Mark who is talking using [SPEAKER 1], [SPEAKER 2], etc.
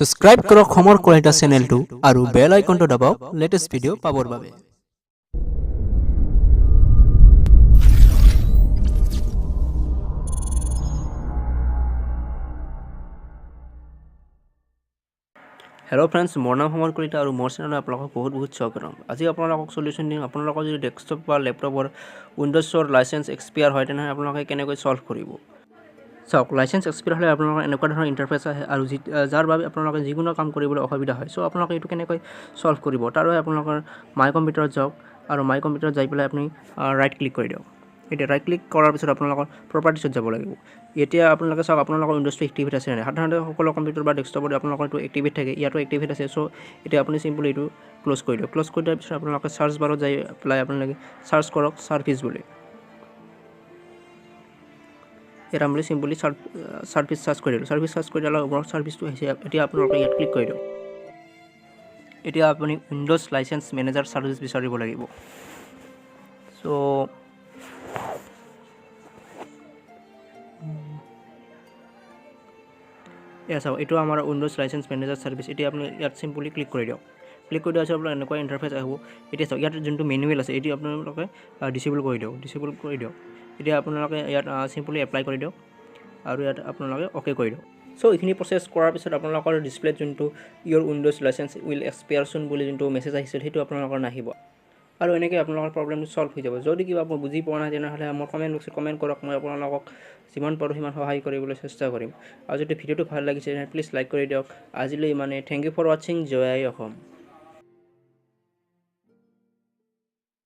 [SPEAKER 1] Subscribe কৰক সমৰ কলিতা চেনেলটো আৰু বেল আইকনটো দবাওক লেটেষ্ট ভিডিঅ' পাবৰ বাবে। হেল্ল' ফ্ৰেণ্ডছ, মোৰ নাম সমৰ কলিতা আৰু মোৰ চেনেলত আপোনালোকক বহুত স্বাগতম। আজি আপোনালোকক সলিউশ্যন দিম। আপোনালোকৰ যদি ডেস্কটপ বা লেপটপৰ উইণ্ড'জৰ লাইচেঞ্চ এক্সপায়াৰ হয় তেনেহ'লে আপোনালোকে কেনেকৈ সলভ কৰিব। চাওক, লাইচেঞ্চ এক্সপায়াৰ হ'লে আপোনালোকৰ এনেকুৱা ধৰণৰ ইণ্টাৰফেচ আহে আৰু যাৰ বাবে আপোনালোকে যিকোনো কাম কৰিবলৈ অসুবিধা হয়। চ' আপোনালোকে এইটো কেনেকৈ সলভ কৰিব, তাৰ বাবে আপোনালোকৰ মাই কম্পিউটাৰত যাওক আৰু মাই কম্পিউটাৰত যাই পেলাই আপুনি ৰাইট ক্লিক কৰি দিয়ক। এতিয়া ৰাইট ক্লিক কৰাৰ পিছত আপোনালোকৰ প্ৰপাৰ্টিছত যাব লাগিব। এতিয়া আপোনালোকে চাওক, আপোনালোকৰ উইণ্ড'জটো এক্টিভেট আছে নাই। সাধাৰণতে সকলো কম্পিউটাৰ বা ডেস্কটপত আপোনালোকৰ এইটো এক্টিভেট থাকে, ইয়াতো এক্টিভেট আছে। চ' এতিয়া আপুনি চিম্পলি এইটো ক্ল'জ কৰি দিয়ক। ক্ল'জ কৰি দিয়াৰ পিছত আপোনালোকে চাৰ্চ বাৰত যাই পেলাই আপোনালোকে চাৰ্চ কৰক ছাৰ্ভিচ বুলি। ইয়াত আমি চিম্পলি ছাৰ্ভিচ চাৰ্চ কৰি দিলোঁ। ছাৰ্ভিচ চাৰ্চ কৰি দিয়াৰ ওপৰত ছাৰ্ভিচটো আহিছে। এতিয়া আপোনালোকে ইয়াত ক্লিক কৰি দিয়ক। এতিয়া আপুনি উইণ্ড'জ লাইচেঞ্চ মেনেজাৰ ছাৰ্ভিচ বিচাৰিব লাগিব। চ' চাওক, এইটো আমাৰ উইণ্ড'জ লাইচেঞ্চ মেনেজাৰ ছাৰ্ভিচ। এতিয়া আপুনি ইয়াত চিম্পলি ক্লিক কৰি দিয়ক। ক্লিক কৰি দিয়াৰ পিছত আপোনাৰ এনেকুৱা ইণ্টাৰফেচ আহিব। এতিয়া চাওক, ইয়াত যোনটো মেনুৱেল আছে এইটো আপোনালোকে ডিচেবল কৰি দিয়ক। এতিয়া আপোনালোকে ইয়াত চিম্পলি এপ্লাই কৰি দিয়ক আৰু ইয়াত আপোনালোকে অ'কে কৰি দিয়ক। চ' এইখিনি প্ৰচেছ কৰাৰ পিছত আপোনালোকৰ ডিছপ্লেত যোনটো ইয়ৰ উইণ্ড'জ লাইচেঞ্চ উইল এক্সপায়াৰ চুন বুলি যোনটো মেছেজ আহিছিল সেইটো আপোনালোকৰ নাহিব আৰু এনেকৈ আপোনালোকৰ প্ৰব্লেমটো চল্ভ হৈ যাব। যদি কিবা বুজি পোৱা নাই তেনেহ'লে মোৰ কমেণ্ট বক্সত কমেণ্ট কৰক। মই আপোনালোকক যিমান পাৰোঁ সিমান সহায় কৰিবলৈ চেষ্টা কৰিম। আৰু যদি ভিডিঅ'টো ভাল লাগিছে তেনেহ'লে প্লিজ লাইক কৰি দিয়ক। আজিলৈ ইমানে। থেংক ইউ ফৰ ৱাচিং। জয় আই অসম।